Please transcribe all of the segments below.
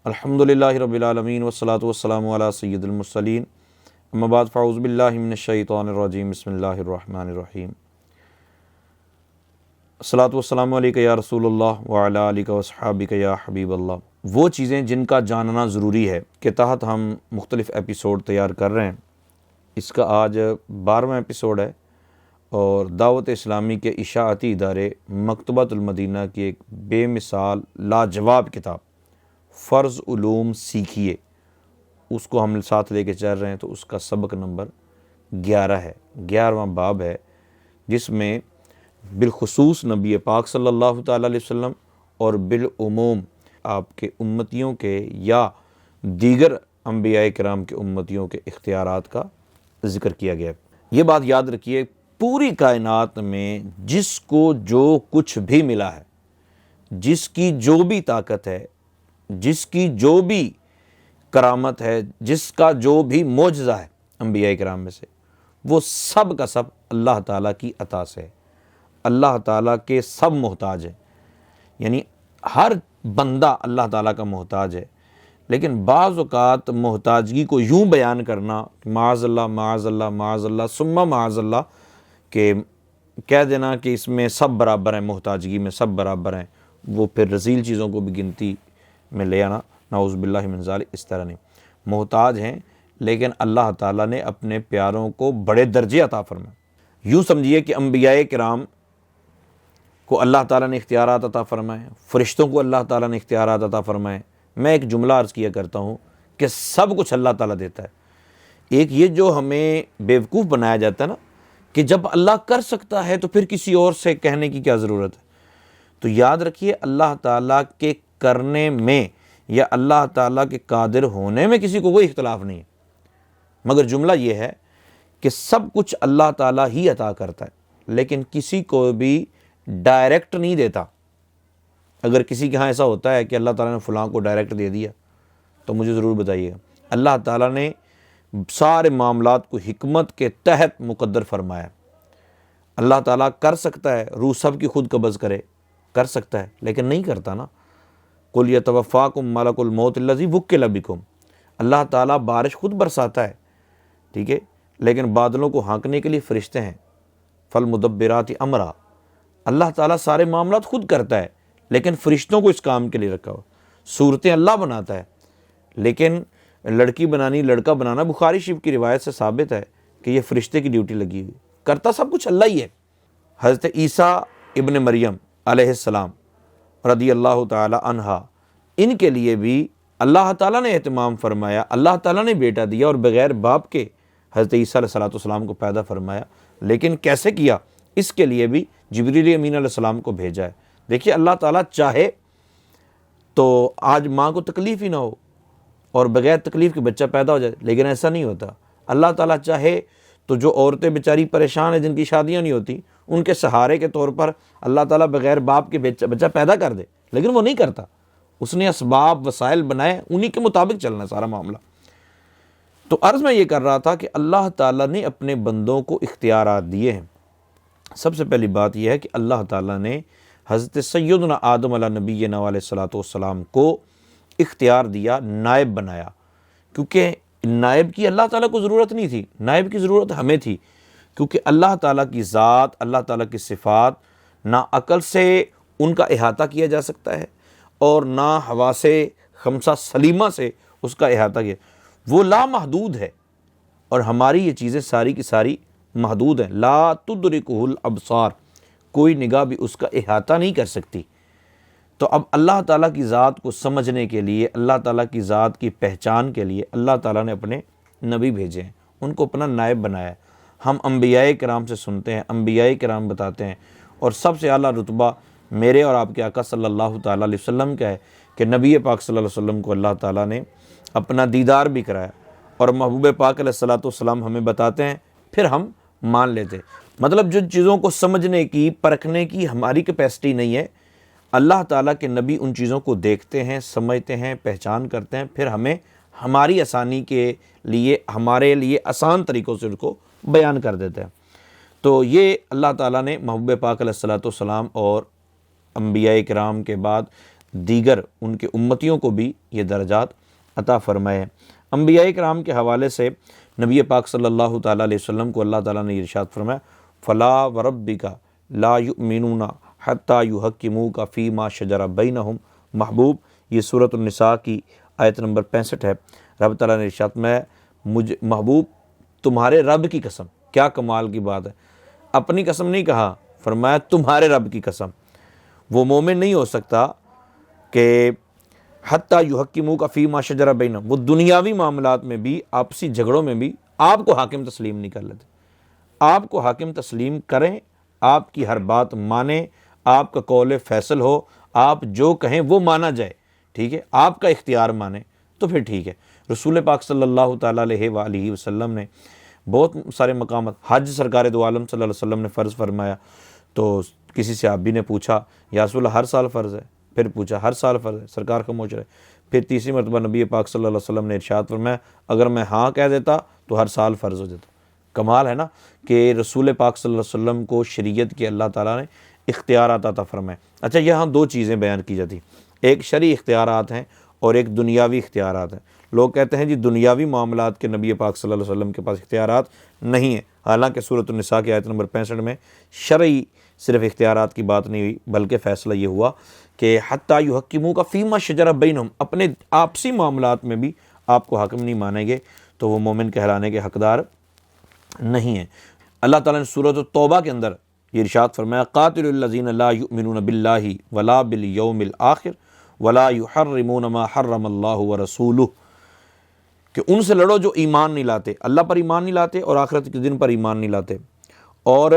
الحمدللہ رب العالمین والصلاۃ والسلام علی سید المرسلین اما بعد فاعوذ باللہ من الشیطان الرجیم بسم اللہ الرحمن الرحیم الصلاۃ والسلام علیک یا رسول اللہ وعلی آلک واصحابک یا حبیب اللہ۔ وہ چیزیں جن کا جاننا ضروری ہے کے تحت ہم مختلف ایپیسوڈ تیار کر رہے ہیں۔ اس کا آج 12واں ایپیسوڈ ہے اور دعوت اسلامی کے اشاعتی ادارے مکتبۃ المدینہ کی ایک بے مثال لاجواب کتاب فرض علوم سیکھیے، اس کو ہم ساتھ لے کے چل رہے ہیں۔ تو اس کا سبق نمبر 11 ہے، 11واں باب ہے، جس میں بالخصوص نبی پاک صلی اللہ تعالیٰ علیہ وسلم اور بالعموم آپ کے امتیوں کے یا دیگر انبیاء کرام کے امتیوں کے اختیارات کا ذکر کیا گیا ہے۔ یہ بات یاد رکھیے، پوری کائنات میں جس کو جو کچھ بھی ملا ہے، جس کی جو بھی طاقت ہے، جس کی جو بھی کرامت ہے، جس کا جو بھی معجزہ ہے انبیاء کرام میں سے، وہ سب کا سب اللہ تعالیٰ کی عطا سے ہے۔ اللہ تعالیٰ کے سب محتاج ہیں، یعنی ہر بندہ اللہ تعالیٰ کا محتاج ہے۔ لیکن بعض اوقات محتاجگی کو یوں بیان کرنا معاذ اللہ معاذ اللہ معاذ اللہ ثم معاذ اللہ، کہ کہہ دینا کہ اس میں سب برابر ہیں، محتاجگی میں سب برابر ہیں، وہ پھر رذیل چیزوں کو بھی گنتی میں لے آنا، نعوذ باللہ من ذالک۔ اس طرح نہیں، محتاج ہیں لیکن اللہ تعالیٰ نے اپنے پیاروں کو بڑے درجے عطا فرمائے۔ یوں سمجھیے کہ انبیاء کرام کو اللہ تعالیٰ نے اختیارات عطا فرمائے، فرشتوں کو اللہ تعالیٰ نے اختیارات عطا فرمائے۔ میں ایک جملہ عرض کیا کرتا ہوں کہ سب کچھ اللہ تعالیٰ دیتا ہے۔ ایک یہ جو ہمیں بیوقوف بنایا جاتا ہے نا کہ جب اللہ کر سکتا ہے تو پھر کسی اور سے کہنے کی کیا ضرورت ہے، تو یاد رکھیے اللہ تعالیٰ کے کرنے میں یا اللہ تعالیٰ کے قادر ہونے میں کسی کو کوئی اختلاف نہیں ہے، مگر جملہ یہ ہے کہ سب کچھ اللہ تعالیٰ ہی عطا کرتا ہے، لیکن کسی کو بھی ڈائریکٹ نہیں دیتا۔ اگر کسی کے ہاں ایسا ہوتا ہے کہ اللہ تعالیٰ نے فلاں کو ڈائریکٹ دے دیا تو مجھے ضرور بتائیے گا۔ اللہ تعالیٰ نے سارے معاملات کو حکمت کے تحت مقدر فرمایا۔ اللہ تعالیٰ کر سکتا ہے روح سب کی خود قبض کرے، کر سکتا ہے، لیکن نہیں کرتا نا۔ قُلْ يَتَوَفَّاكُم مَلَكُ الْمَوْتِ الَّذِي وُكِّلَ بِكُم۔ اللہ تعالیٰ بارش خود برساتا ہے، ٹھیک ہے، لیکن بادلوں کو ہانکنے کے لیے فرشتے ہیں۔ فَالْمُدَبِّرَاتِ أَمْرًا۔ اللہ تعالیٰ سارے معاملات خود کرتا ہے لیکن فرشتوں کو اس کام کے لیے رکھا ہوا۔ صورتیں اللہ بناتا ہے لیکن لڑکی بنانی، لڑکا بنانا بخاری شریف کی روایت سے ثابت ہے کہ یہ فرشتے کی ڈیوٹی لگی ہوئی، کرتا سب کچھ اللہ ہی ہے۔ حضرت عیسیٰ ابن مریم علیہ السلام رضی اللہ تعالی عنہ، ان کے لیے بھی اللہ تعالیٰ نے اہتمام فرمایا، اللہ تعالیٰ نے بیٹا دیا اور بغیر باپ کے حضرت عیسیٰ علیہ السلام کو پیدا فرمایا۔ لیکن کیسے کیا، اس کے لیے بھی جبریل امین علیہ السلام کو بھیجا ہے۔ دیکھیے اللہ تعالیٰ چاہے تو آج ماں کو تکلیف ہی نہ ہو اور بغیر تکلیف کے بچہ پیدا ہو جائے، لیکن ایسا نہیں ہوتا۔ اللہ تعالیٰ چاہے تو جو عورتیں بیچاری پریشان ہیں، جن کی شادیاں نہیں ہوتی، ان کے سہارے کے طور پر اللہ تعالیٰ بغیر باپ کے بچہ پیدا کر دے، لیکن وہ نہیں کرتا۔ اس نے اسباب وسائل بنائے، انہی کے مطابق چلنا ہے سارا معاملہ۔ تو عرض میں یہ کر رہا تھا کہ اللہ تعالیٰ نے اپنے بندوں کو اختیارات دیے ہیں۔ سب سے پہلی بات یہ ہے کہ اللہ تعالیٰ نے حضرت سیدنا آدم علیہ نبینا علیہ الصلوۃ والسلام کو اختیار دیا، نائب بنایا، کیونکہ نائب کی اللہ تعالیٰ کو ضرورت نہیں تھی، نائب کی ضرورت ہمیں تھی، کیونکہ اللہ تعالیٰ کی ذات، اللہ تعالیٰ کی صفات نہ عقل سے ان کا احاطہ کیا جا سکتا ہے اور نہ حواس خمسہ سلیمہ سے اس کا احاطہ کیا، وہ لامحدود ہے، اور ہماری یہ چیزیں ساری کی ساری محدود ہیں۔ لا تدرکہ الابصار، کوئی نگاہ بھی اس کا احاطہ نہیں کر سکتی۔ تو اب اللہ تعالیٰ کی ذات کو سمجھنے کے لیے، اللہ تعالیٰ کی ذات کی پہچان کے لیے اللہ تعالیٰ نے اپنے نبی بھیجے ہیں، ان کو اپنا نائب بنایا ہے۔ ہم انبیاء کرام سے سنتے ہیں، انبیاء کرام بتاتے ہیں، اور سب سے اعلیٰ رتبہ میرے اور آپ کے آقا صلی اللہ تعالیٰ علیہ وسلم کا ہے کہ نبی پاک صلی اللہ علیہ وسلم کو اللہ تعالیٰ نے اپنا دیدار بھی کرایا، اور محبوب پاک علیہ الصلوۃ والسلام ہمیں بتاتے ہیں، پھر ہم مان لیتے۔ مطلب جو چیزوں کو سمجھنے کی، پرکھنے کی ہماری کیپیسٹی نہیں ہے، اللہ تعالیٰ کے نبی ان چیزوں کو دیکھتے ہیں، سمجھتے ہیں، پہچان کرتے ہیں، پھر ہمیں ہماری آسانی کے لیے، ہمارے لیے آسان طریقوں سے ان کو بیان کر دیتے ہیں۔ تو یہ اللہ تعالیٰ نے محبوب پاک علیہ الصلوۃ والسلام اور انبیاء کرام کے بعد دیگر ان کے امتیوں کو بھی یہ درجات عطا فرمائے ہیں۔ انبیاء کرام کے حوالے سے نبی پاک صلی اللہ تعالیٰ علیہ وسلم کو اللہ تعالیٰ نے ارشاد فرمایا فلا وربک لا یؤمنون حتی یحکموک فیما شجر بینہم۔ محبوب، یہ سورۃ النساء کی آیت نمبر 65 ہے۔ رب تعالیٰ نے ارشاد میں محبوب تمہارے رب کی قسم، کیا کمال کی بات ہے، اپنی قسم نہیں کہا، فرمایا تمہارے رب کی قسم، وہ مومن نہیں ہو سکتا کہ حتیٰ یحکموک فیما شجر بینہم، وہ دنیاوی معاملات میں بھی، آپسی جھگڑوں میں بھی آپ کو حاکم تسلیم نہیں کر لیتے۔ آپ کو حاکم تسلیم کریں، آپ کی ہر بات مانیں، آپ کا قول فیصل ہو، آپ جو کہیں وہ مانا جائے، ٹھیک ہے، آپ کا اختیار مانیں تو پھر ٹھیک ہے۔ رسول پاک صلی اللہ تعالیٰ علیہ وآلہ وسلم نے بہت سارے مقامات، حج سرکار دو عالم صلی اللہ علیہ وسلم نے فرض فرمایا تو کسی صحابی نے پوچھا یا رسول اللہ ہر سال فرض ہے؟ پھر پوچھا ہر سال فرض ہے، سرکار خاموش رہے۔ پھر تیسری مرتبہ نبی پاک صلی اللہ علیہ وسلم نے ارشاد فرمایا اگر میں ہاں کہہ دیتا تو ہر سال فرض ہو جاتا۔ کمال ہے نا کہ رسول پاک صلی اللہ علیہ وسلم کو شریعت کے اللہ تعالیٰ نے اختیارات عطا فرمائے۔ اچھا، یہاں دو چیزیں بیان کی جاتی، ایک شرعی اختیارات ہیں اور ایک دنیاوی اختیارات ہیں۔ لوگ کہتے ہیں جی دنیاوی معاملات کے نبی پاک صلی اللہ علیہ وسلم کے پاس اختیارات نہیں ہیں، حالانکہ سورۃ النساء کی آیت نمبر 65 میں شرعی صرف اختیارات کی بات نہیں ہوئی، بلکہ فیصلہ یہ ہوا کہ حتیٰ یحکموک فیما شجر بینہم، اپنے آپسی معاملات میں بھی آپ کو حاکم نہیں مانیں گے تو وہ مومن کہلانے کے حقدار نہیں ہیں۔ اللہ تعالیٰ نے سورۃ التوبہ کے اندر یہ ارشاد فرمایا قاتل الذین لا یؤمنون باللہ ولا بالیوم الآخر ولا یحرمون ما حرم اللہ ورسولہ، کہ ان سے لڑو جو ایمان نہیں لاتے، اللہ پر ایمان نہیں لاتے اور آخرت کے دن پر ایمان نہیں لاتے، اور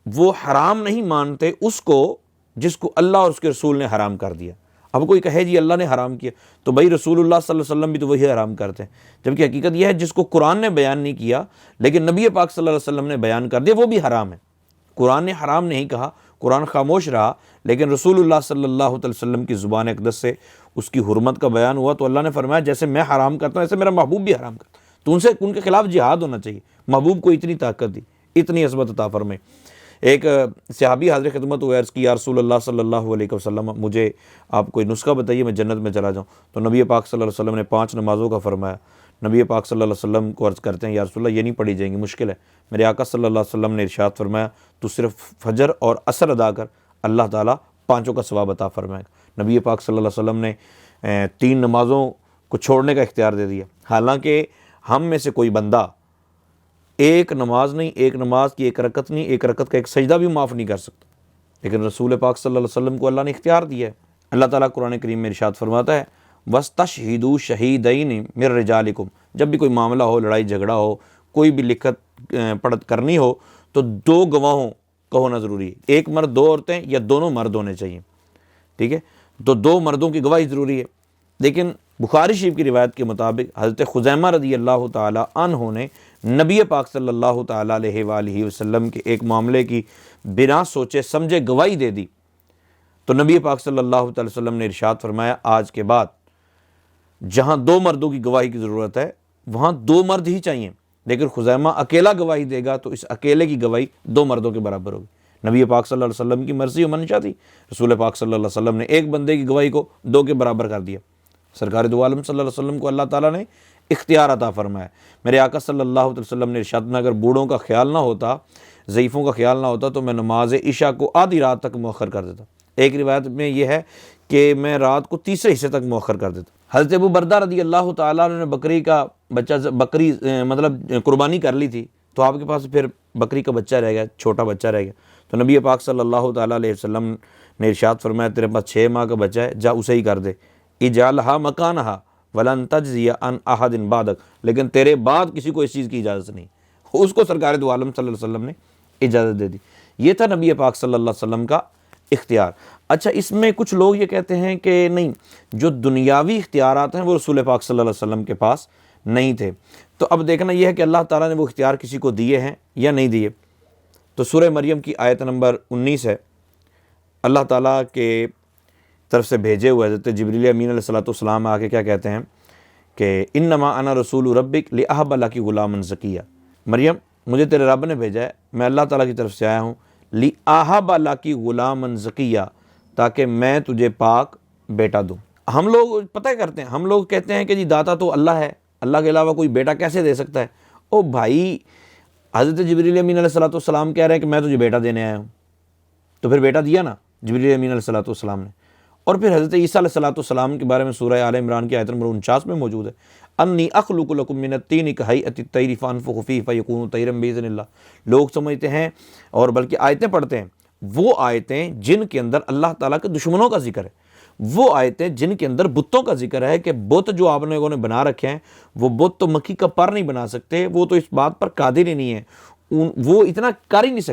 وہ حرام نہیں مانتے اس کو جس کو اللہ اور اس کے رسول نے حرام کر دیا۔ اب کوئی کہے جی اللہ نے حرام کیا تو بھائی رسول اللہ صلی اللہ علیہ وسلم بھی تو وہی حرام کرتے ہیں، جبکہ حقیقت یہ ہے جس کو قرآن نے بیان نہیں کیا لیکن نبی پاک صلی اللہ علیہ وسلم نے بیان کر دیا وہ بھی حرام ہے۔ قرآن نے حرام نہیں کہا، قرآن خاموش رہا، لیکن رسول اللہ صلی اللہ علیہ وسلم کی زبان اقدس سے اس کی حرمت کا بیان ہوا تو اللہ نے فرمایا جیسے میں حرام کرتا ہوں ایسے میرا محبوب بھی حرام کرتا ہے، تو ان کے خلاف جہاد ہونا چاہیے۔ محبوب کو اتنی طاقت دی، اتنی عظمت عطا فرمائی۔ ایک صحابی حاضر خدمت ہوئے، عرض کی یا رسول اللہ صلی اللہ علیہ وسلم مجھے آپ کوئی نسخہ بتائیے میں جنت میں چلا جاؤں، تو نبی پاک صلی اللہ علیہ وسلم نے 5 نمازوں کا فرمایا۔ نبی پاک صلی اللہ علیہ وسلم کو عرض کرتے ہیں یا رسول اللہ یہ نہیں پڑھی جائیں گی، مشکل ہے۔ میرے آقا صلی اللہ علیہ وسلم نے ارشاد فرمایا تو صرف فجر اور عصر ادا کر، اللہ تعالیٰ 5 کا ثواب عطا فرمائے گا۔ نبی پاک صلی اللہ علیہ وسلم نے 3 نمازوں کو چھوڑنے کا اختیار دے دیا، حالانکہ ہم میں سے کوئی بندہ ایک نماز نہیں، ایک نماز کی ایک رکعت نہیں، ایک رکعت کا ایک سجدہ بھی معاف نہیں کر سکتا، لیکن رسول پاک صلی اللہ علیہ وسلم کو اللہ نے اختیار دیا ہے۔ اللہ تعالیٰ قرآن کریم میں ارشاد فرماتا ہے وَاسْتَشْهِدُوا شَهِيدَيْنِ مِن رِجَالِكُمْ، جب بھی کوئی معاملہ ہو، لڑائی جھگڑا ہو، کوئی بھی لکھت پڑھت کرنی ہو تو 2 گواہوں کا ہونا ضروری ہے، ایک مرد 2 عورتیں یا دونوں مرد ہونے چاہیے، ٹھیک ہے، تو 2 مردوں کی گواہی ضروری ہے۔ لیکن بخاری شریف کی روایت کے مطابق حضرت خزیمہ رضی اللہ تعالی عنہ نے نبی پاک صلی اللہ تعالی علیہ وآلہ وسلم کے ایک معاملے کی بنا سوچے سمجھے گواہی دے دی، تو نبی پاک صلی اللہ تعالی وسلم نے ارشاد فرمایا آج کے بعد جہاں 2 مردوں کی گواہی کی ضرورت ہے وہاں 2 مرد ہی چاہیے، لیکن خزیمہ اکیلا گواہی دے گا تو اس اکیلے کی گواہی 2 مردوں کے برابر ہوگی۔ نبی پاک صلی اللہ علیہ وسلم کی مرضی و منشا تھی، رسول پاک صلی اللہ علیہ وسلم نے ایک بندے کی گواہی کو 2 کے برابر کر دیا۔ سرکار دو عالم صلی اللہ علیہ وسلم کو اللہ تعالیٰ نے اختیار عطا فرمایا۔ میرے آقا صلی اللہ علیہ وسلم نے ارشاد میں اگر بوڑھوں کا خیال نہ ہوتا، ضعیفوں کا خیال نہ ہوتا تو میں نماز عشاء کو آدھی رات تک مؤخر کر دیتا۔ ایک روایت میں یہ ہے کہ میں رات کو تیسرے حصے تک مؤخر کر دیتا۔ حضرت ابو بردہ رضی اللہ تعالیٰ عنہ نے بکری مطلب قربانی کر لی تھی، تو آپ کے پاس پھر بکری کا بچہ رہ گیا، چھوٹا بچہ رہ گیا، تو نبی پاک صلی اللہ تعالیٰ علیہ وسلم نے ارشاد فرمایا تیرے پاس 6 ماہ کا بچہ ہے، جا اسے ہی کر دے، اجعلھا مکانھا ولن تجزی عن احد بعدک، لیکن تیرے بعد کسی کو اس چیز کی اجازت نہیں۔ اس کو سرکار دو عالم صلی اللہ علیہ وسلم نے اجازت دے دی۔ یہ تھا نبی پاک صلی اللہ علیہ وسلم کا اختیار۔ اچھا، اس میں کچھ لوگ یہ کہتے ہیں کہ نہیں، جو دنیاوی اختیارات ہیں وہ رسول پاک صلی اللہ علیہ وسلم کے پاس نہیں تھے۔ تو اب دیکھنا یہ ہے کہ اللہ تعالیٰ نے وہ اختیار کسی کو دیے ہیں یا نہیں دیے۔ تو سورہ مریم کی آیت نمبر 19 ہے، اللہ تعالیٰ کے طرف سے بھیجے ہوئے حضرت جبریل امین علیہ الصلوۃ والسلام آ کے کیا کہتے ہیں کہ انما انا رسول ربک لأہب لک غلاما زکیہ، مریم مجھے تیرے رب نے بھیجا ہے، میں اللہ تعالیٰ کی طرف سے آیا ہوں، لأہب لک غلاما زکیہ، تاکہ میں تجھے پاک بیٹا دوں۔ ہم لوگ پتہ کرتے ہیں، ہم لوگ کہتے ہیں کہ جی داتا تو اللہ ہے، اللہ کے علاوہ کوئی بیٹا کیسے دے سکتا ہے؟ او بھائی، حضرت جبریل امین علیہ السلام کہہ رہے ہیں کہ میں تجھے بیٹا دینے آیا ہوں، تو پھر بیٹا دیا نا جبریل امین علیہ السلام نے۔ اور پھر حضرت عیسیٰ علیہ السلام کے بارے میں سورہ آل عمران کی آیت نمبر 49 میں موجود ہے، انی اخلق لکم من الطین کہیئۃ الطیر فانفخ فیہ فیکون طیرا باذن اللہ۔ لوگ سمجھتے ہیں اور بلکہ آیتیں پڑھتے ہیں، وہ آیتیں جن کے اندر اللہ تعالیٰ کے دشمنوں کا ذکر ہے، وہ آیتیں جن کے اندر بتوں کا ذکر ہے کہ بت جو آپ لوگوں نے بنا رکھے ہیں، وہ بت تو مکھی کا پر نہیں بنا سکتے، وہ تو اس بات پر قادر ہی نہیں ہے، وہ اتنا کر ہی نہیں سکتے۔